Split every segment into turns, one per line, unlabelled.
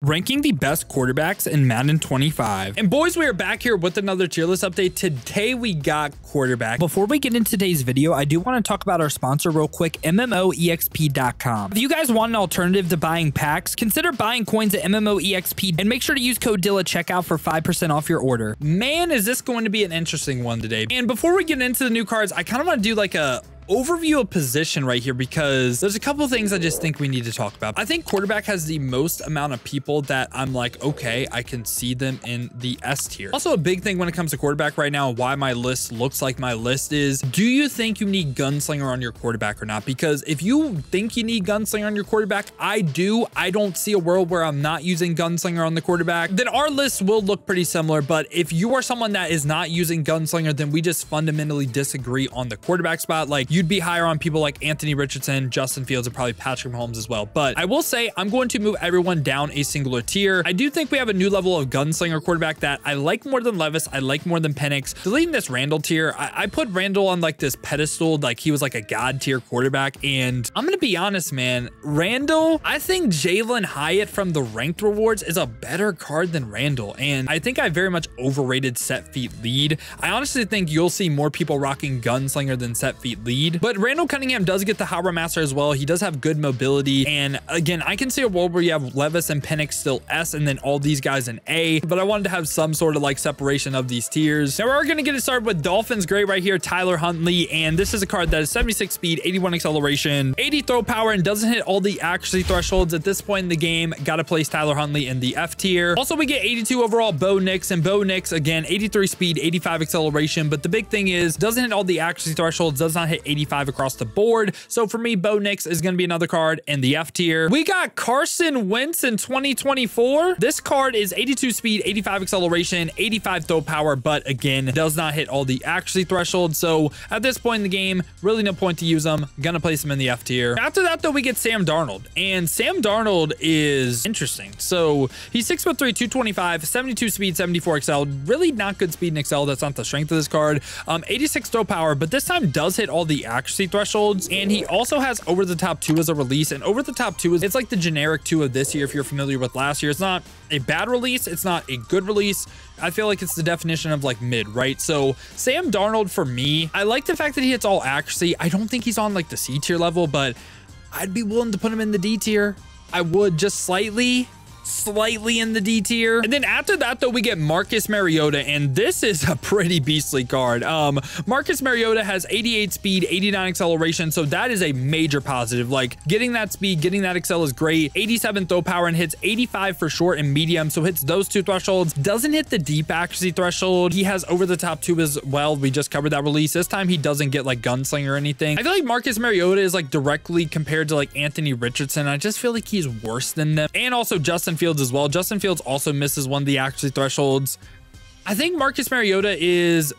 Ranking the best quarterbacks in Madden 25. And boys, we are back here with another tier list update. Today we got quarterback. Before we get into today's video, I do want to talk about our sponsor real quick, MMOEXP.com. If you guys want an alternative to buying packs, consider buying coins at MMOEXP and make sure to use code DILL at checkout for 5% off your order. Man, is this going to be an interesting one today. And before we get into the new cards, I kind of want to do like a overview of position right here because there's a couple of things I just think we need to talk about. I think quarterback has the most amount of people that I'm like, okay, I can see them in the S tier. Also, a big thing when it comes to quarterback right now, why my list looks like my list is, do you think you need gunslinger on your quarterback or not? Because if you think you need gunslinger on your quarterback, I do. I don't see a world where I'm not using gunslinger on the quarterback. Then our list will look pretty similar. But if you are someone that is not using gunslinger, then we just fundamentally disagree on the quarterback spot. Like, you'd be higher on people like Anthony Richardson, Justin Fields, and probably Patrick Mahomes as well. But I will say I'm going to move everyone down a singular tier. I do think we have a new level of gunslinger quarterback that I like more than Levis. I like more than Penix. Deleting this Randall tier, I put Randall on like this pedestal, like he was like a god tier quarterback. And I'm going to be honest, man, Randall, I think Jalen Hyatt from the ranked rewards is a better card than Randall. And I think I very much overrated set feet lead. I honestly think you'll see more people rocking gunslinger than set feet lead. But Randall Cunningham does get the hot run master as well. He does have good mobility. And again, I can see a world where you have Levis and Penix still S and then all these guys in A, but I wanted to have some sort of like separation of these tiers. Now we're going to get it started with Dolphins great right here, Tyler Huntley. And this is a card that is 76 speed, 81 acceleration, 80 throw power, and doesn't hit all the accuracy thresholds at this point in the game. Got to place Tyler Huntley in the F tier. Also, we get 82 overall Bo Nix, and Bo Nix, again, 83 speed, 85 acceleration. But the big thing is, doesn't hit all the accuracy thresholds, does not hit 85 across the board. So for me, Bo Nix is going to be another card in the F tier. We got Carson Wentz in 2024. This card is 82 speed, 85 acceleration, 85 throw power, but again, does not hit all the accuracy thresholds. So at this point in the game, really no point to use them. Gonna place him in the F tier. After that, though, we get Sam Darnold, and Sam Darnold is interesting. So he's 6'3", 225, 72 speed, 74 excel. Really not good speed in excel. That's not the strength of this card. 86 throw power, but this time does hit all the accuracy thresholds. And he also has over the top 2 as a release. And over the top 2 is, it's like the generic 2 of this year. If you're familiar with last year, it's not a bad release. It's not a good release. I feel like it's the definition of like mid, right? So Sam Darnold for me, I like the fact that he hits all accuracy. I don't think he's on like the C tier level, but I'd be willing to put him in the D tier. I would, just slightly in the D tier. And then after that, though, we get Marcus Mariota, and this is a pretty beastly card. Marcus Mariota has 88 speed, 89 acceleration, so that is a major positive. Like, getting that speed, getting that excel is great. 87 throw power, and hits 85 for short and medium, so hits those 2 thresholds. Doesn't hit the deep accuracy threshold. He has over the top 2 as well. We just covered that release. This time he doesn't get like gunslinger or anything. I feel like Marcus Mariota is like directly compared to like Anthony Richardson. I just feel like he's worse than them. And also Justin Fields as well. Justin Fields also misses one of the accuracy thresholds. I think Marcus Mariota is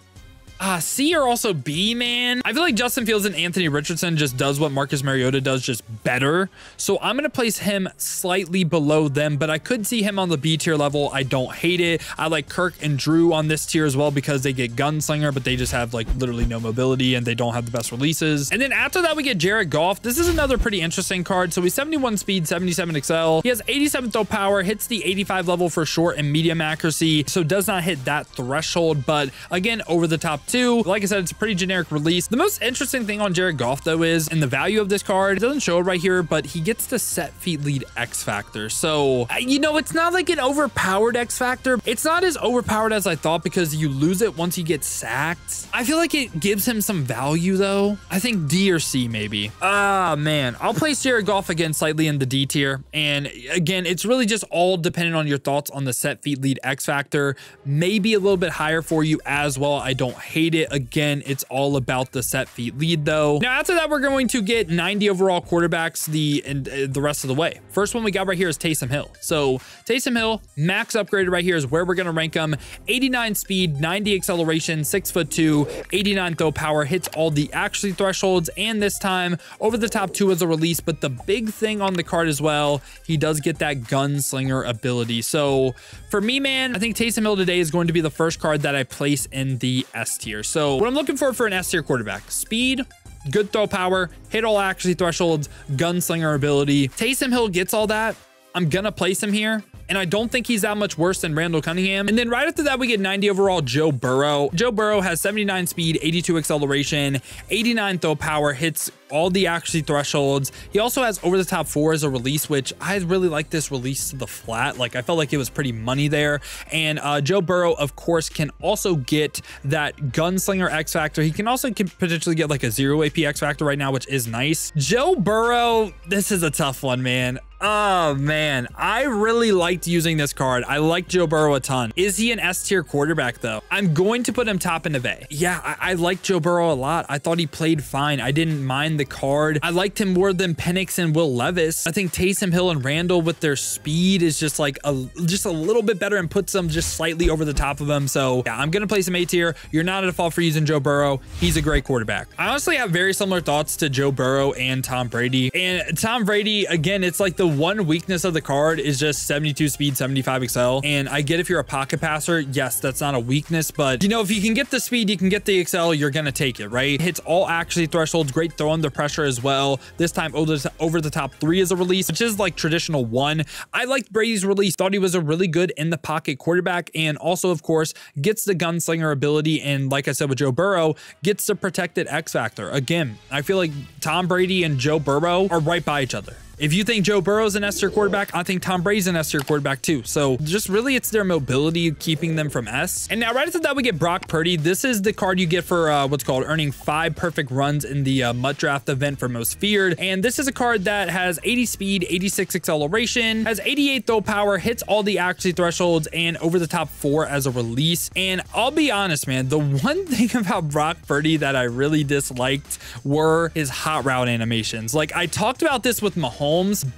C or also B, man. I feel like Justin Fields and Anthony Richardson just does what Marcus Mariota does, just better. So I'm going to place him slightly below them, but I could see him on the B tier level. I don't hate it. I like Kirk and Drew on this tier as well because they get gunslinger, but they just have like literally no mobility and they don't have the best releases. And then after that, we get Jared Goff. This is another pretty interesting card. So he's 71 speed, 77 excel. He has 87 throw power, hits the 85 level for short and medium accuracy. So does not hit that threshold, but again, over the top 2. Like I said, it's a pretty generic release. The most interesting thing on Jared Goff, though, is in the value of this card. It doesn't show it right here, but he gets the set feet lead X factor. So, you know, it's not like an overpowered X factor. It's not as overpowered as I thought because you lose it once you get sacked. I feel like it gives him some value, though. I think D or C, maybe. Man. I'll place Jared Goff again slightly in the D tier. And again, it's really just all dependent on your thoughts on the set feet lead X factor. Maybe a little bit higher for you as well. I don't hate it. Again, it's all about the set feet lead, though. Now, after that, we're going to get 90 overall quarterbacks the rest of the way. First one we got right here is Taysom Hill. So Taysom Hill, max upgraded right here is where we're going to rank him. 89 speed, 90 acceleration, 6'2", 89 throw power, hits all the accuracy thresholds, and this time over the top 2 as a release. But the big thing on the card as well, he does get that gunslinger ability. So for me, man, I think Taysom Hill today is going to be the first card that I place in the S tier. So what I'm looking for an S tier quarterback: speed, good throw power, hit all accuracy thresholds, gunslinger ability. Taysom Hill gets all that. I'm gonna place him here. and I don't think he's that much worse than Randall Cunningham. And then right after that, we get 90 overall Joe Burrow. Joe Burrow has 79 speed, 82 acceleration, 89 throw power, hits all the accuracy thresholds. He also has over the top 4 as a release, which I really like this release to the flat. Like, I felt like it was pretty money there. And Joe Burrow, of course, can also get that gunslinger X factor. He can also potentially get like a 0 AP X factor right now, which is nice. Joe Burrow, this is a tough one, man. Oh man, I really liked using this card. I like Joe Burrow a ton. Is he an S tier quarterback though? I'm going to put him top in of A. Yeah, I like Joe Burrow a lot. I thought he played fine. I didn't mind the card. I liked him more than Penix and Will Levis. I think Taysom Hill and Randall with their speed is just like a little bit better and puts them just slightly over the top of him. So yeah, I'm gonna place him A tier. You're not at a fault for using Joe Burrow. He's a great quarterback. I honestly have very similar thoughts to Joe Burrow and Tom Brady. And Tom Brady, again, it's like the one weakness of the card is just 72 speed, 75 excel. And I get if you're a pocket passer, yes, that's not a weakness, but you know, if you can get the speed, you can get the excel, you're gonna take it, right? Hits all accuracy thresholds, great throw under pressure as well. This time over the top 3 is a release, which is like traditional 1. I liked Brady's release, thought he was a really good in the pocket quarterback, and also of course gets the gunslinger ability, and like I said with Joe Burrow, gets the protected X factor. Again, I feel like Tom Brady and Joe Burrow are right by each other. If you think Joe Burrow's an S tier quarterback, I think Tom Brady's an S tier quarterback too. So just really it's their mobility keeping them from S. And now right after that, we get Brock Purdy. This is the card you get for what's called earning 5 perfect runs in the MUT draft event for most feared. And this is a card that has 80 speed, 86 acceleration, has 88 throw power, hits all the accuracy thresholds, and over the top 4 as a release. And I'll be honest, man, the one thing about Brock Purdy that I really disliked were his hot route animations. Like, I talked about this with Mahomes.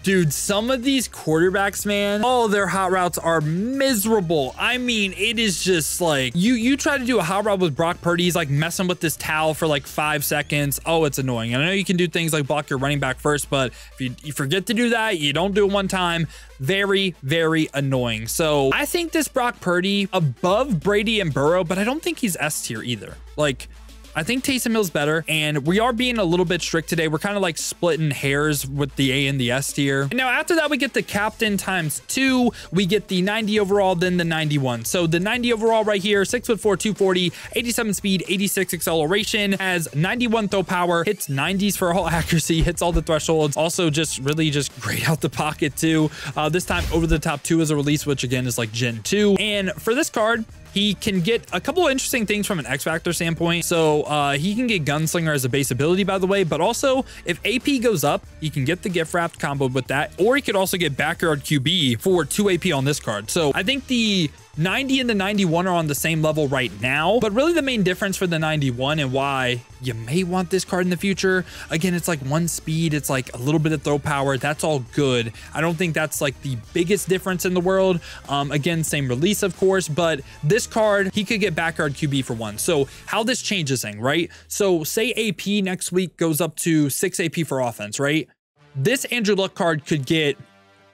Dude, some of these quarterbacks, man, oh, their hot routes are miserable. I mean, it is just like you try to do a hot route with Brock Purdy, he's like messing with this towel for like 5 seconds. Oh, it's annoying. And I know you can do things like block your running back first, but if you forget to do that, you don't do it one time. Very, very annoying. So I think this Brock Purdy above Brady and Burrow, but I don't think he's S tier either. Like, I think Taysom Hill's better, and we are being a little bit strict today. We're kind of like splitting hairs with the A and the S tier. And now after that, we get the captain times 2. We get the 90 overall, then the 91. So the 90 overall right here, 6'4", 240, 87 speed, 86 acceleration, has 91 throw power, hits 90s for all accuracy, hits all the thresholds. Also just really just great out the pocket too. This time over the top 2 as a release, which again is like Gen 2. And for this card, he can get a couple of interesting things from an X factor standpoint. So he can get gunslinger as a base ability, by the way, but also if AP goes up, he can get the gift wrapped comboed with that, or he could also get backyard QB for 2 AP on this card. So I think the 90 and the 91 are on the same level right now, but really the main difference for the 91 and why you may want this card in the future, again, it's like 1 speed, it's like a little bit of throw power, that's all good. I don't think that's like the biggest difference in the world. Again, same release, of course, but this card, he could get backyard QB for 1. So how this changes thing, right? So say AP next week goes up to 6 AP for offense, right? This Andrew Luck card could get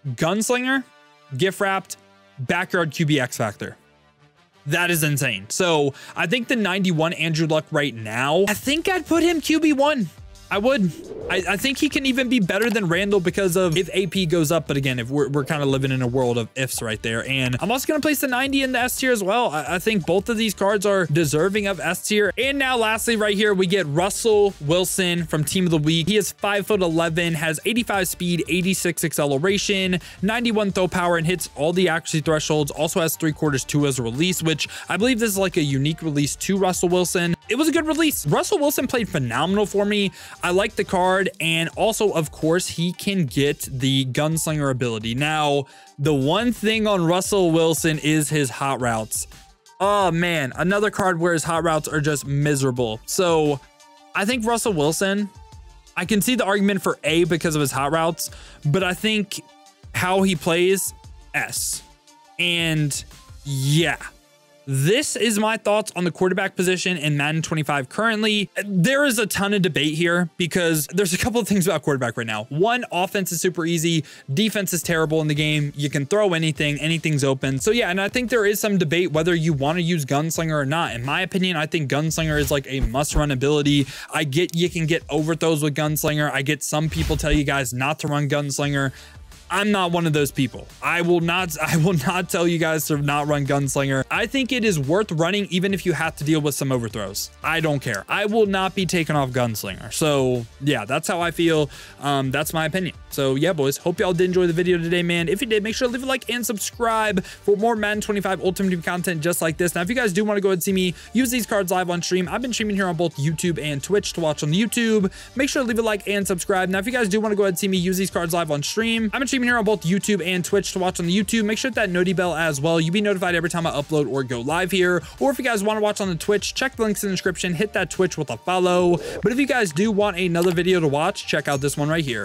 gunslinger, gift wrapped, backyard QB X factor. That is insane. So I think the 91 Andrew Luck right now, I think I'd put him QB1. I would. I think he can even be better than Randall because of if AP goes up. But again, if we're kind of living in a world of ifs right there. And I'm also going to place the 90 in the S tier as well. I think both of these cards are deserving of S tier. And now lastly, right here, we get Russell Wilson from Team of the Week. He is 5'11", has 85 speed, 86 acceleration, 91 throw power, and hits all the accuracy thresholds. Also has 3/4 2 as a release, which I believe this is like a unique release to Russell Wilson. It was a good release. Russell Wilson played phenomenal for me. I like the card, and also, of course, he can get the gunslinger ability. Now, the one thing on Russell Wilson is his hot routes. Oh, man, another card where his hot routes are just miserable. So, I think Russell Wilson, I can see the argument for A because of his hot routes, but I think how he plays, S. And, yeah. This is my thoughts on the quarterback position in Madden 25 currently. There is a ton of debate here because there's a couple of things about quarterback right now. One, offense is super easy. Defense is terrible in the game. You can throw anything. Anything's open. So yeah, and I think there is some debate whether you want to use Gunslinger or not. In my opinion, I think Gunslinger is like a must-run ability. I get you can get overthrows with Gunslinger. I get some people tell you guys not to run Gunslinger. I'm not one of those people. I will not tell you guys to not run Gunslinger. I think it is worth running even if you have to deal with some overthrows. I don't care. I will not be taking off Gunslinger. So yeah, that's how I feel. That's my opinion. So yeah, boys, hope y'all did enjoy the video today, man. If you did, make sure to leave a like and subscribe for more Madden 25 Ultimate Team content just like this. Now, if you guys do want to go ahead and see me use these cards live on stream, I've been streaming here on both YouTube and Twitch to watch on the YouTube. Make sure to leave a like and subscribe. Now, if you guys do want to go ahead and see me use these cards live on stream, I've been streaming here on both YouTube and Twitch to watch on the YouTube. Make sure to hit that noti bell as well. You'll be notified every time I upload or go live here. Or if you guys want to watch on the Twitch, check the links in the description, hit that Twitch with a follow. But if you guys do want another video to watch, check out this one right here.